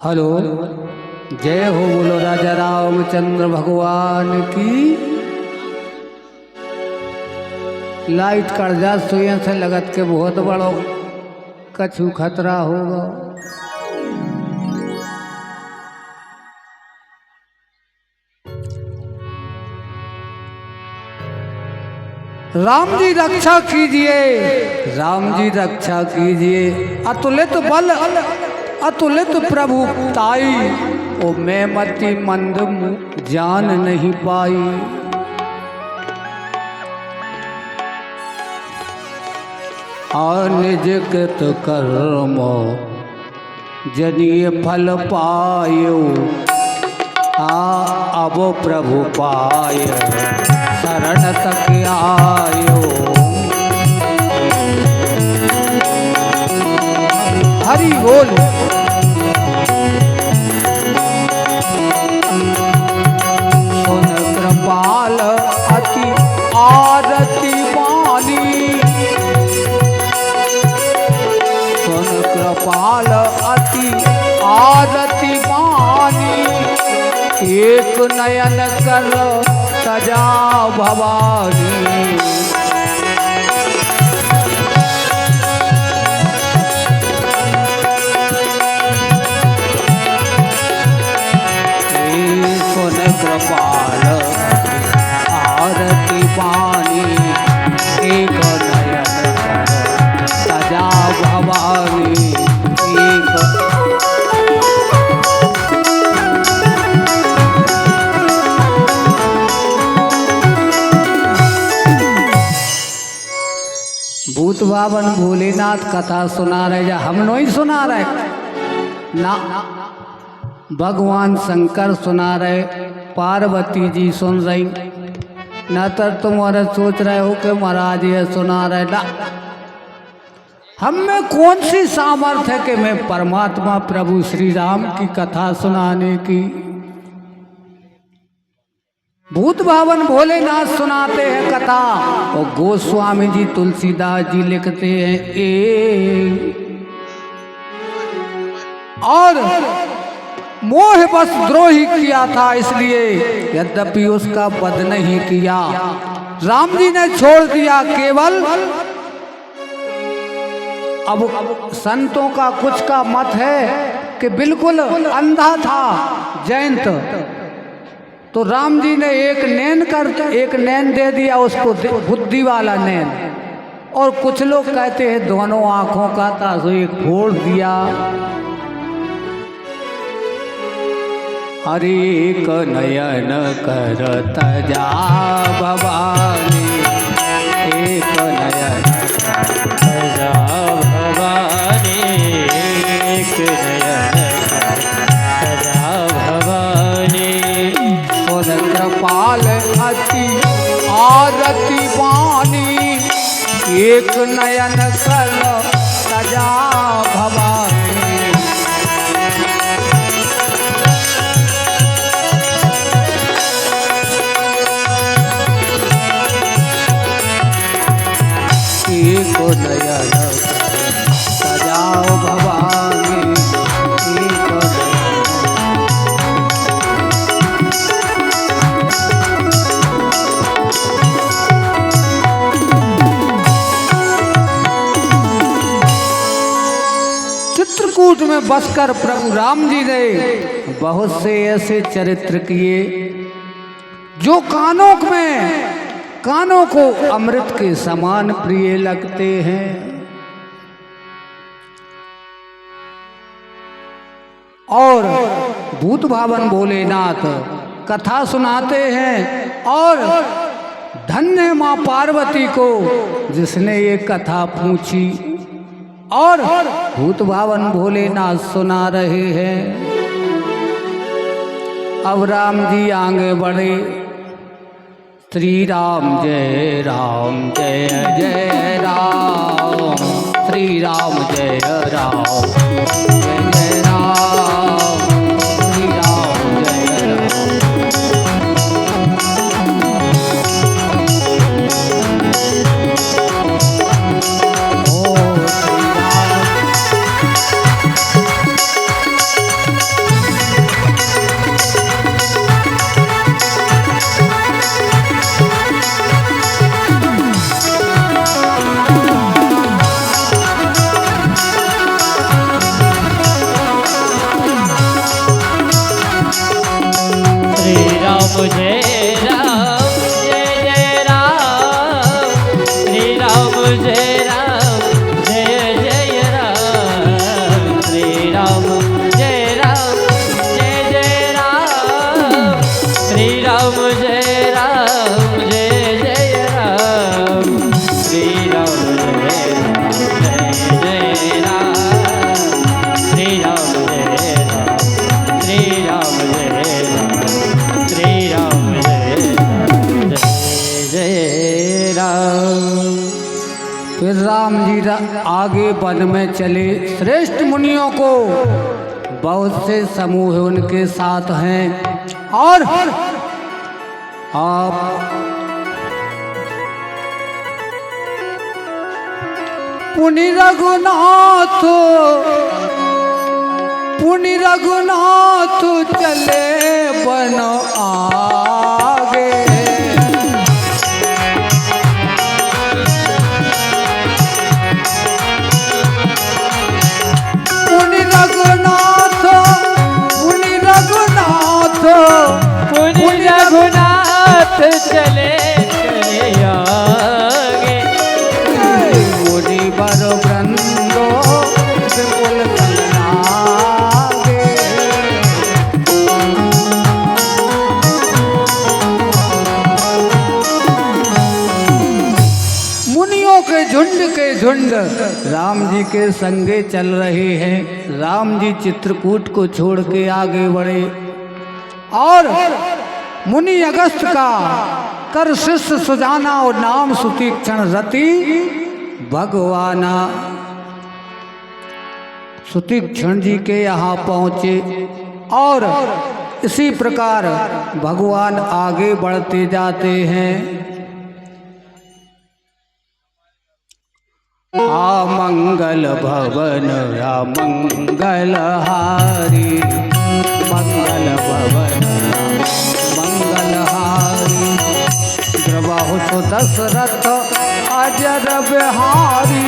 Hello. जय हो बोलो राजा रामचंद्र भगवान की। लाइट कट जा सुइया से लगत के बहुत बड़ो कछु खतरा होगा। राम जी रक्षा कीजिए, राम जी रक्षा कीजिए। अतुलित बल अतुलित प्रभुताई, ओ मैं मति मंद जान नहीं पाई। निज कृत कर्म जनिए फल पायो, अब प्रभु पाय शरण तक आयो। हरि बोल। सुन कृपाल अति आरती बानी, सुन कृपाल अति आरती बानी। एक नयन कर सजा भवानी, सुन कृपाल आरती बानी। एक नयन कर सजा भवानी। भूत बावन भोलेनाथ कथा सुना रहे, जा हम नहीं सुना रहे ना, भगवान शंकर सुना रहे, पार्वती जी सुन रही। न तो तुम और सोच रहे हो कि महाराज ये सुना रहे ना। हम में कौन सी सामर्थ्य है कि मैं परमात्मा प्रभु श्री राम की कथा सुनाने की। भूत भावन भोलेनाथ सुनाते हैं कथा, और गोस्वामी जी तुलसीदास जी लिखते हैं और मोह बस द्रोही किया था, इसलिए यद्यपि उसका वध नहीं किया। राम जी ने छोड़ दिया केवल। अब संतों का कुछ का मत है कि बिल्कुल अंधा था जयंत, तो राम जी ने एक नैन दे दिया उसको, बुद्धि वाला नैन। और कुछ लोग कहते हैं दोनों आंखों का था, तो एक फोड़ दिया। हरि एक नयन कर तजा भवानी, एक नयन कर तजा भवानी, एक नयन कर तजा भवानी। सुन कृपाल अति आरती बानी, एक नयन कर तजा भवानी। एक नयन सजाओ भवानी, एक चित्रकूट में बसकर प्रभु राम जी ने बहुत से ऐसे चरित्र किए जो कानों को अमृत के समान प्रिय लगते हैं। और भूत भावन भोलेनाथ कथा सुनाते हैं, और धन्य मां पार्वती को जिसने ये कथा पूछी। और भूत भावन भोलेनाथ सुना रहे हैं। अब राम जी आगे बढ़े। श्री राम जय राम, जय जय राम, श्री राम जय राम, जय जय राम, श्री राम जय राम। जय राम जय जय राम श्री राम जय राम जय जय राम श्री राम जय राम जय जय राम श्री राम जय राम जय जय राम श्री राम जय राम जय जय राम श्री राम जय राम श्री राम जय राम श्री राम जय राम जय जय राम। फिर राम जी आगे वन में चले। श्रेष्ठ मुनियों को बहुत से समूह उनके साथ हैं और आप पुनि रघुनाथ चले बन आगे। पुनि रघुनाथ चले चले आगे मुनि बर वृंदो विपुल संग मुनियों के झुंड राम जी के संगे चल रहे हैं। राम जी चित्रकूट को छोड़ के आगे बढ़े और मुनि अगस्त का कर शिष्य सुजाना और नाम सुतीक्षण रति भगवाना सुतीक्षण जी के यहाँ पहुँचे और इसी प्रकार भगवान आगे बढ़ते जाते हैं। आ मंगल भवन या मंगल हारी मंगल भवन मंगल हारी द्रवाहु दशरथ अजर बिहारी।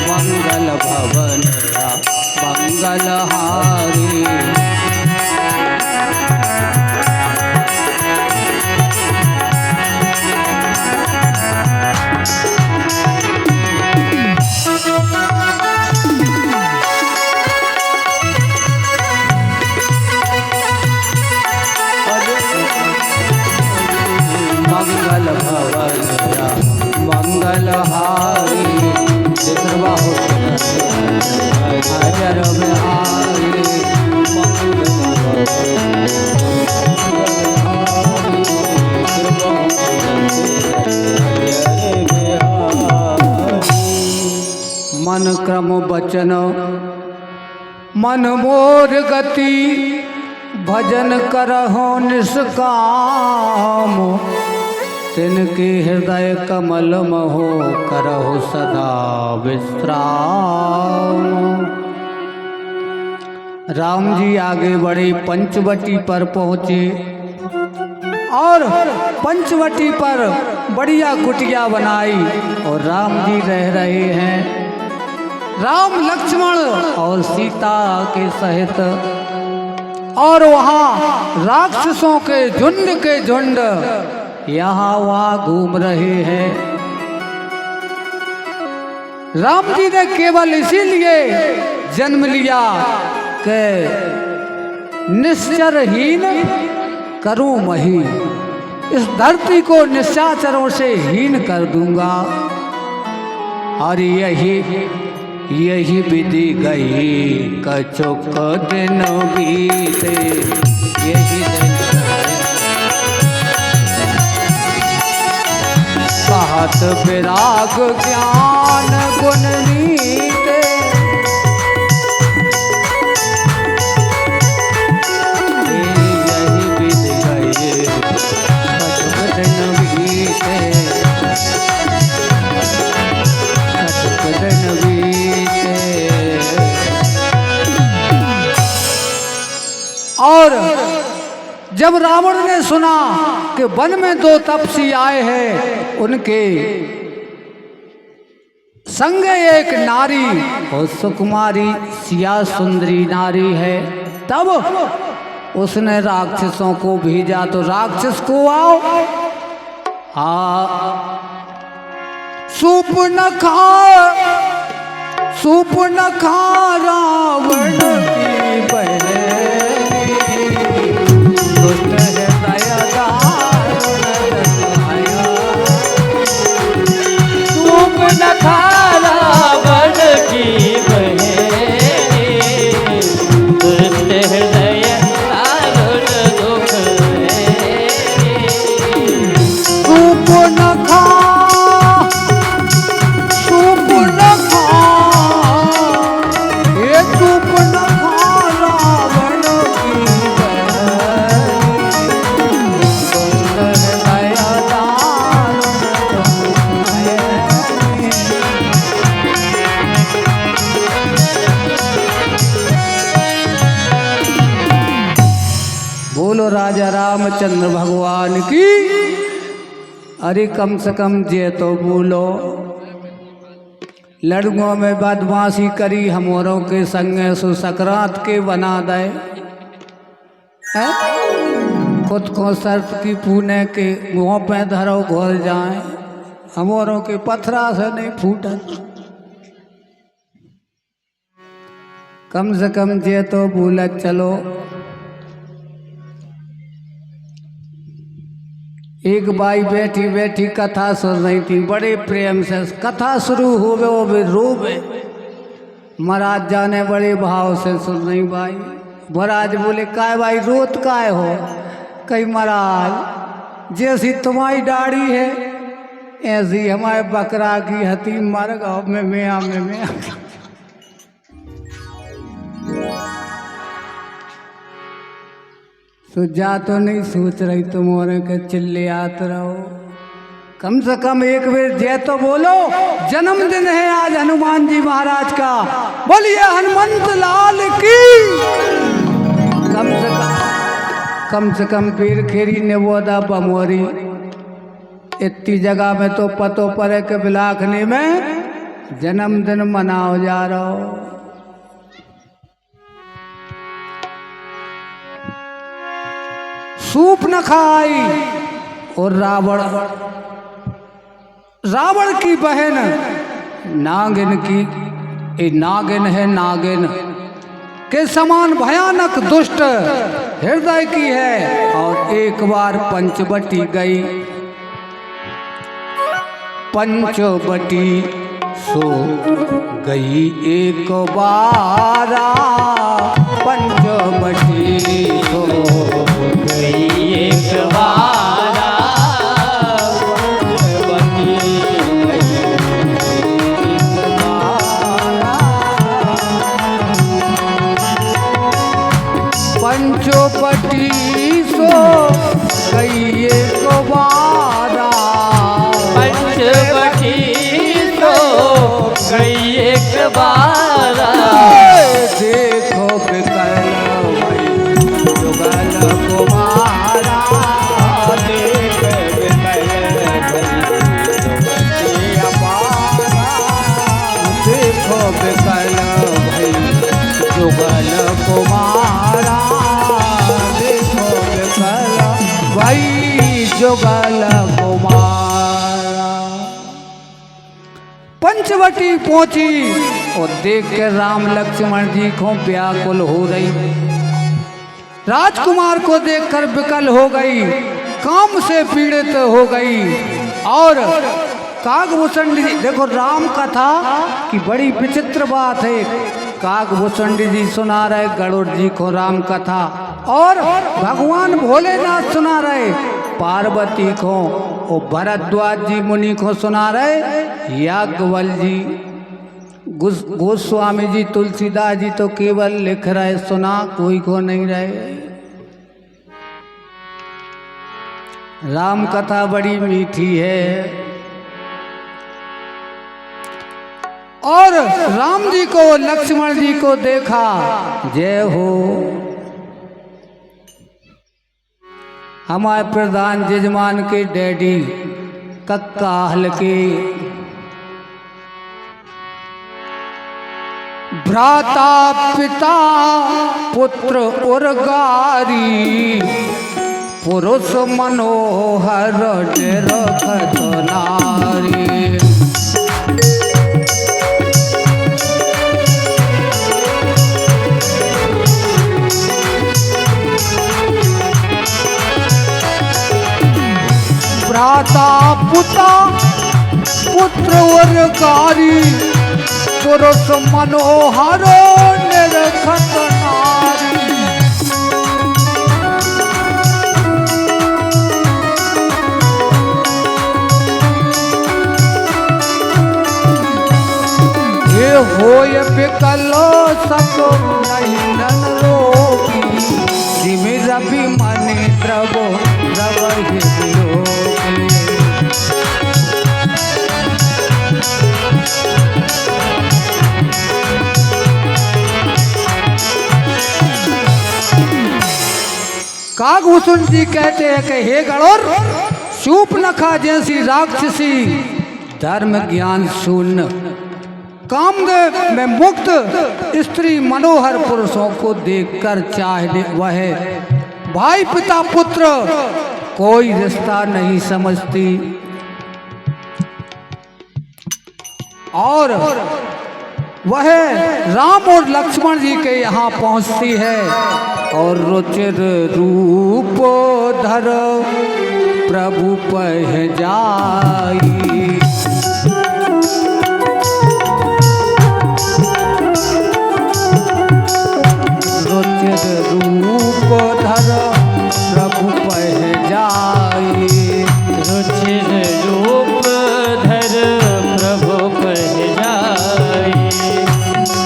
मंगल भवन या मंगल हारी मंगल भवन या मंगल हारी द्रवाहु अजर बिहारी। मन क्रम बचन मन मोर गति भजन करहो निष्काम तिनके हृदय कमल महो करहो सदा विश्राम। राम जी आगे बढ़े पंचवटी पर पहुँचे और पंचवटी पर बढ़िया कुटिया बनाई और राम जी रह रहे हैं। राम लक्ष्मण और सीता के सहित और वहाँ राक्षसों के झुंड यहाँ वहाँ घूम रहे हैं। राम जी ने केवल इसीलिए जन्म लिया कि निश्चरहीन करूं मही, इस धरती को निशाचरों से हीन कर दूंगा। और यही विधि गई कछुक दिन बीते, यही दिन कहत विराग ज्ञान गुण नीते। यही विधि गई कछुक दिन बीते, कछुक दिन बीते। और जब रावण ने सुना कि वन में दो तपसी आए हैं, उनके संग एक नारी और सुकुमारी सिया सुंदरी नारी है। तब उसने राक्षसों को भेजा तो राक्षस को आओ सूप न खा रावण की बहन दुष्ट है दयादार सूप न खा रावण की बहन दुष्ट हृदय दारुण दुख सूप न खा रावण की बोलो राजा रामचंद्र भगवान की। अरे कम से कम जे तो बोलो लड़कों में बदमाशी करी हमोरों के संग सुसकरात के बना दे खुद को शर्त की पूने के मुँह पे धरो घोल जाए हमोरों के पथरा से नहीं फूटत। कम से कम जे तो भूलत चलो। एक बाई बैठी बैठी कथा सुन रही थी, बड़े प्रेम से कथा शुरू होवे वो भी रोवे। महाराज जाने बड़े भाव से सुन रही बाई। महाराज बोले काय भाई रोत काय हो? कही महाराज जैसी तुम्हारी दाढ़ी है ऐसी हमारे बकरा की हती मर गाँव में मियाँ तो जा तो नहीं सोच रही तुम और के चिल्ले आते रहो। कम से कम एक बार जय तो बोलो। जन्मदिन है आज हनुमान जी महाराज का, बोलिए हनुमंत लाल की। कम से कम पीर खेरी नेवोदा बमोरी इतनी जगह में तो पतो पड़े के बिलाखनी में जन्मदिन मनाओ जा रहा हो। सूप न खाई और रावण की बहन नागिन की नागिन है नागिन के समान भयानक दुष्ट हृदय की है। और एक बार पंचवटी गई, पंचवटी सो गई एक बार पंचवटी सो गई एक बार पंचवटी सो गई एक बार पंचवटी सो गई एक बार देखो बिकल जुगल कुमारा देख देखो बिकल भाई जुगल कुमारा देखो बिकल भाई जुगल कुमारा। पंचवटी पहुंची और देख के राम लक्ष्मण जी को व्याकुल हो रही। राजकुमार को देखकर विकल हो गई, काम से पीड़ित हो गई। और कागभूषण जी देखो राम कथा की बड़ी विचित्र बात है। कागभूषण जी सुना रहे गरुड़ जी को राम कथा और भगवान भोलेनाथ सुना रहे पार्वती को और भरद्वाज जी मुनि को सुना रहे याज्ञवल्क्य जी। गोस्वामी जी तुलसीदास जी तो केवल लिख रहे सुना, कोई को नहीं रहे। राम कथा बड़ी मीठी है। और राम जी को लक्ष्मण जी को देखा, जय हो हमारे प्रधान जजमान के डैडी कक्का हल्के भ्राता पिता पुत्र उर्गारी पुरुष मनोहर निरखत नारी। भ्राता पिता पुत्र उर्गारी पुरुष मनोहर निरखत नारी। ये होय विकल सको नहीं नन रोगी जिमि रवि मनि द्रवो द्रवहि वियोगी। कागभूषण जी कहते हैं कि हे गणोर, शूर्पणखा जैसी राक्षसी धर्म ज्ञान शून्य कामदेव में मुक्त स्त्री मनोहर पुरुषों को देखकर चाहे वह भाई पिता पुत्र कोई रिश्ता नहीं समझती और वह राम और लक्ष्मण जी के यहाँ पहुँचती है और रुचिर रूप धर प्रभु पह जाई। रुचिर रूप धर प्रभु पह जाई। रुचिर रूप धर प्रभु पह जाई।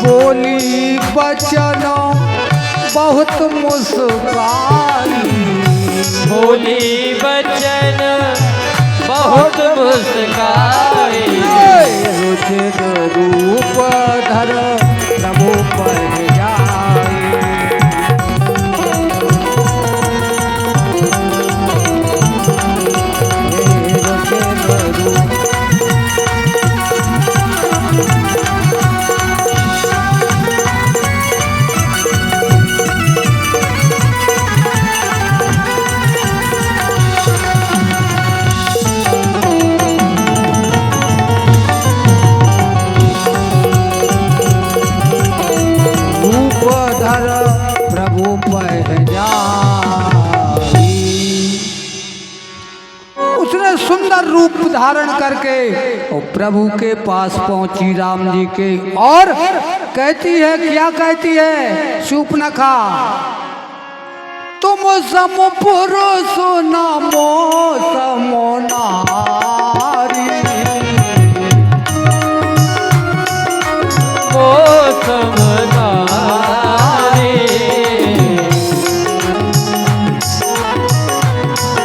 बोली बचन बहुत मुस्काई। बोली बचन बहुत मुस्काई। रुचिर रूप धर प्रभु पह जाई। उसने सुंदर रूप धारण करके और प्रभु के पास पहुंची राम जी के और कहती है, क्या कहती है शूर्पणखा, तुम सम पुरुष नामो समो नारी। ओ समनारी।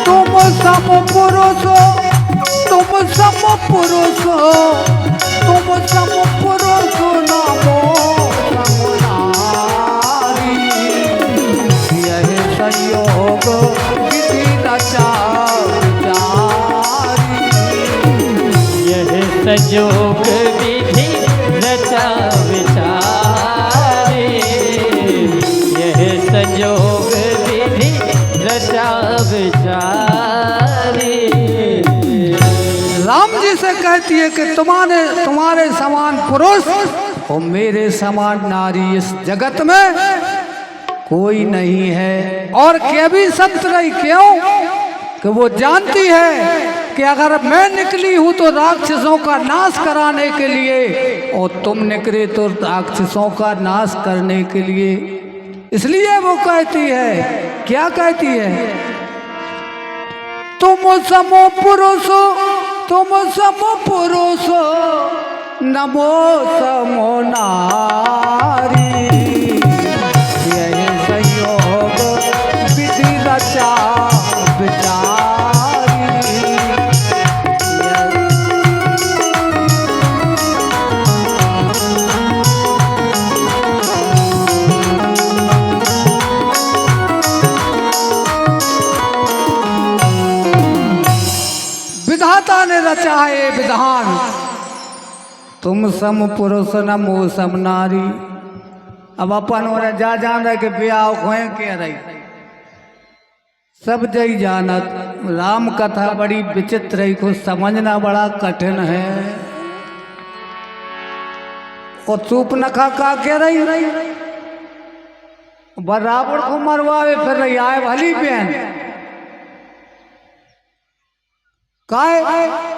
तुम सम पुरुष, तुम सम पुरुष, तुम सम पुरुष नामो समो नारी। यह संयोग विधि रचा विचारी। यह संयोग विधि रचा विचारी। यह संयोग विधि रचा विचारी। राम जी से कहती है कि तुम्हारे समान पुरुष और मेरे समान नारी इस जगत में कोई नहीं है। और कह भी सकती रही, क्यों कि वो जानती है कि अगर मैं निकली हूं तो राक्षसों का नाश कराने के लिए और तुम निकले तो राक्षसों का नाश करने के लिए। इसलिए वो कहती है, क्या कहती है, तुम समो पुरुष, तुम समो पुरुष नमो समो नारी। यह संयोग विधि रचा विचारी। विधाता ने रचा है विधान, तुम सम पुरुष नमो सम नारी। अब अपन और जा जान रहे कि ब्याह खोए के रही सब जई जानत। राम कथा बड़ी विचित्र है, कुछ समझना बड़ा कठिन है। और चूप नखा का के रही बराबर को मरवावे फिर रही आए भली बहन काहे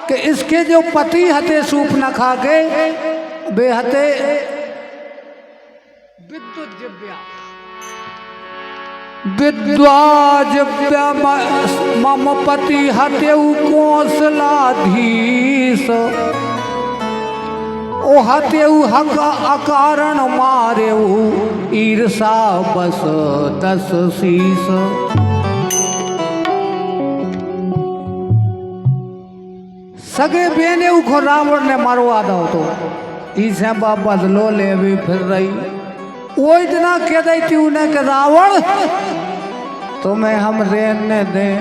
कि इसके जो पति हते सूप न खा के बेहते विद्वाजिव्या मम पति हतेउ कौशलाधीश ओ हतेउ हक अकारण मारेउ ईर्षा बस 10 शीस। सगे बेने को रावण ने मरवा दो तो इसे बदलो ले भी फिर रही। वो इतना कह दी थी उन्हें कि रावण तुम्हें हम रहने दें।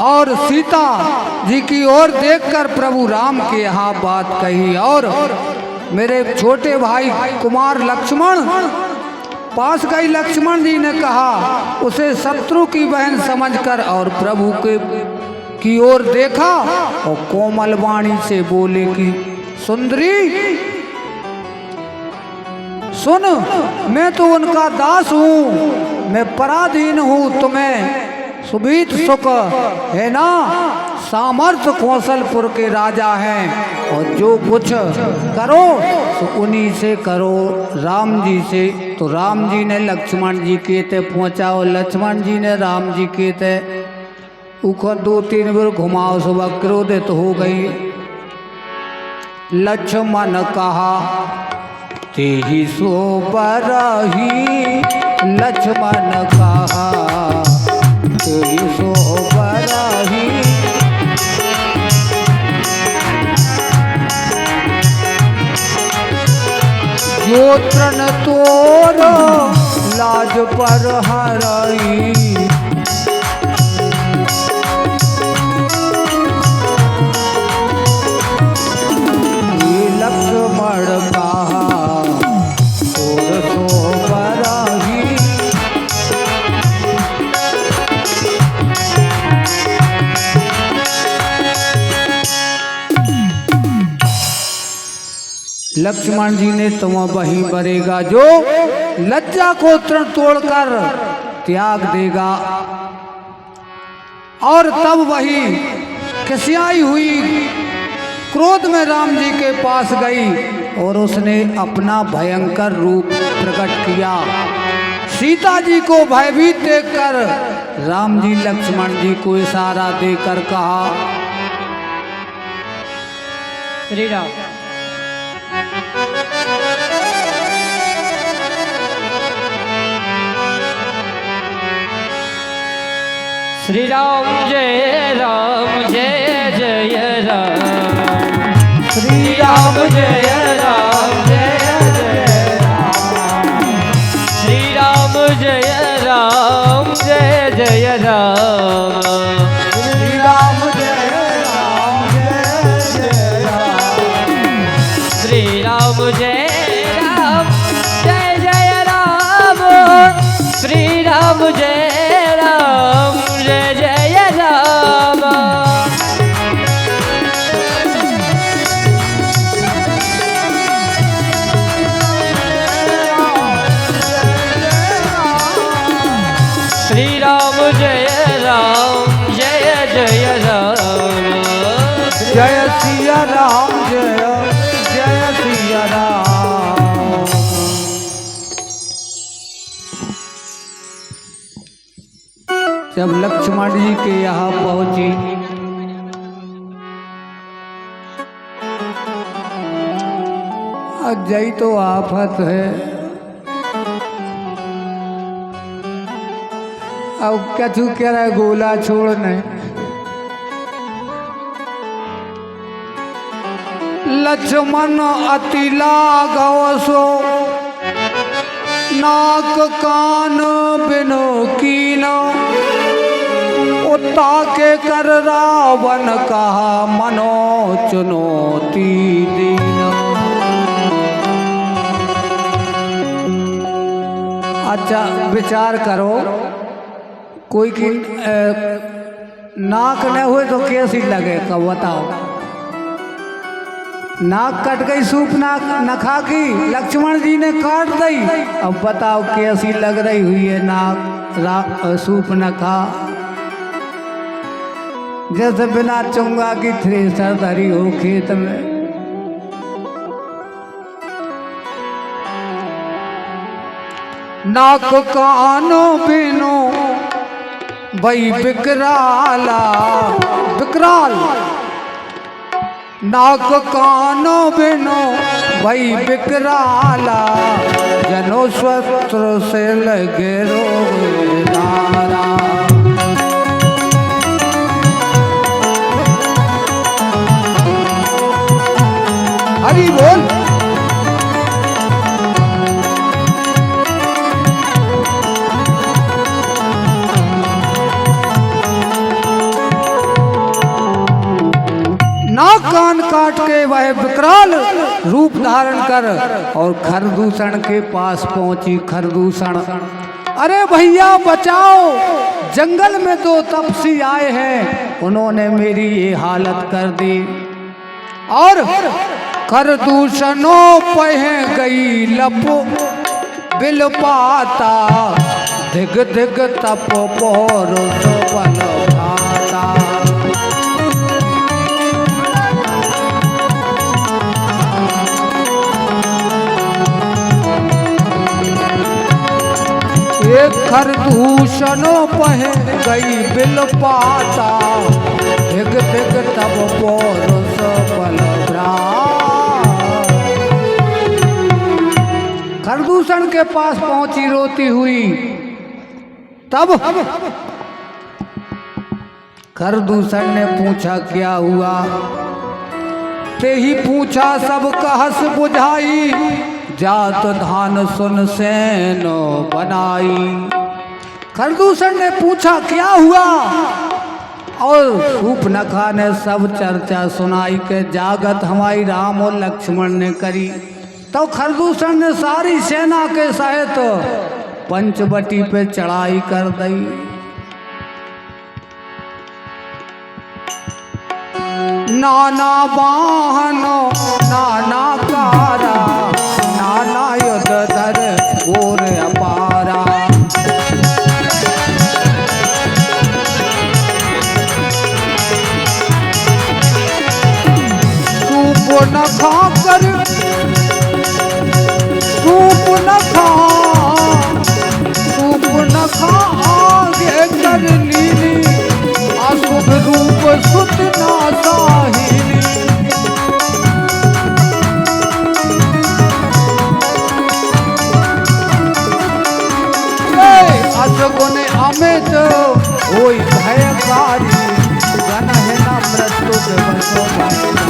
और सीता जी की ओर देखकर प्रभु राम के यहाँ बात कही और मेरे छोटे भाई कुमार लक्ष्मण पास गई। लक्ष्मण जी ने कहा उसे शत्रु की बहन समझकर और प्रभु के की ओर देखा और कोमल वाणी से बोले कि सुंदरी सुन, मैं तो उनका दास हूँ, मैं पराधीन हूँ, तुम्हें सुबीत सुख है ना। सामर्थ कौशलपुर के राजा हैं और जो कुछ करो तो उन्हीं से करो, राम जी से। तो राम जी ने लक्ष्मण जी के ते पहुँचा और लक्ष्मण जी ने राम जी के ते उखर 2-3 बार घुमाओ सुबह क्रोधित हो गई। लक्ष्मण कहा तेहि सो बरही, लक्ष्मण कहा तेहि सो बरही। जो तृण तोर लाज पर हरई, लक्ष्मण कहा तोर सो बरही। लक्ष्मण जी ने तुम वही बरेगा जो लज्जा को तृण तोड़कर त्याग देगा। और तब वही खिसियाई हुई क्रोध में राम जी के पास गई और उसने अपना भयंकर रूप प्रकट किया। सीता जी को भयभीत देखकर राम जी लक्ष्मण जी को इशारा देकर कहा श्री राम श्री राम जय जय जय राम। श्री राम जय जय राम। श्री राम जय जय जय राम। श्री राम जय जय राम। श्री राम जय जय राम। श्री राम जय जय राम। श्री राम जय जय राम। जय सिया राम जय जय सिया राम। जब लक्ष्मण जी के यहाँ पहुंची जय तो आफत है। अब कछु कह रहा है गोला छोड़ने। लक्ष्मण अति लागव सो नाक कान बिनो कीनो उता के कर रावण कहा मनो चुनौती दीना। अच्छा विचार करो, कोई की नाक न हुए तो कैसी लगे, कब बताओ। नाक कट गई, सूप नाक नखा की, लक्ष्मण जी ने काट दी। अब बताओ कैसी लग रही हुई है नाक सूप नखा। जैसे बिना चुंगा की थ्रेसर धरी हो खेत में। नाक कानो बिनो भाई विकराला, विकराल। नाक कानो बिनो भाई विकराला, जनो स्वस्त्र से लगे रोग नारा। हरि बोल। नाक कान काट के वह विकराल रूप धारण कर और खरदूषण के पास पहुंची। खरदूषण, अरे भैया बचाओ, जंगल में दो तपसी आए हैं, उन्होंने मेरी ये हालत कर दी। और खरदूषणों पह गई लपो बिल पाता, धिग धिग तप पोर बल भाता। एक खरदूषणों पह गई बिल पाता, धिग धिग तब पोरस बल खरदूषण के पास पहुंची रोती हुई। तब खरदूषण ने पूछा क्या हुआ। ते ही पूछा सब कहस बुझाई, जात धान सुन सैन बनाई। खरदूषण ने पूछा क्या हुआ, और सूर्पनखा ने सब चर्चा सुनाई के जागत हमारी राम और लक्ष्मण ने करी। तो खरदूषण ने सारी सेना के सहित पंचवटी पे चढ़ाई कर दी। नाना वाहनो नाना कारा, नाना युध धर घोर अपारा। सूप न खाकर, सूप न खा, सूप न खा आगे कर लीली, अशुभ रूप सुत ना साहिली। असगुन अमित होई भयकारी, जन है न मृत्यु दिवस भय।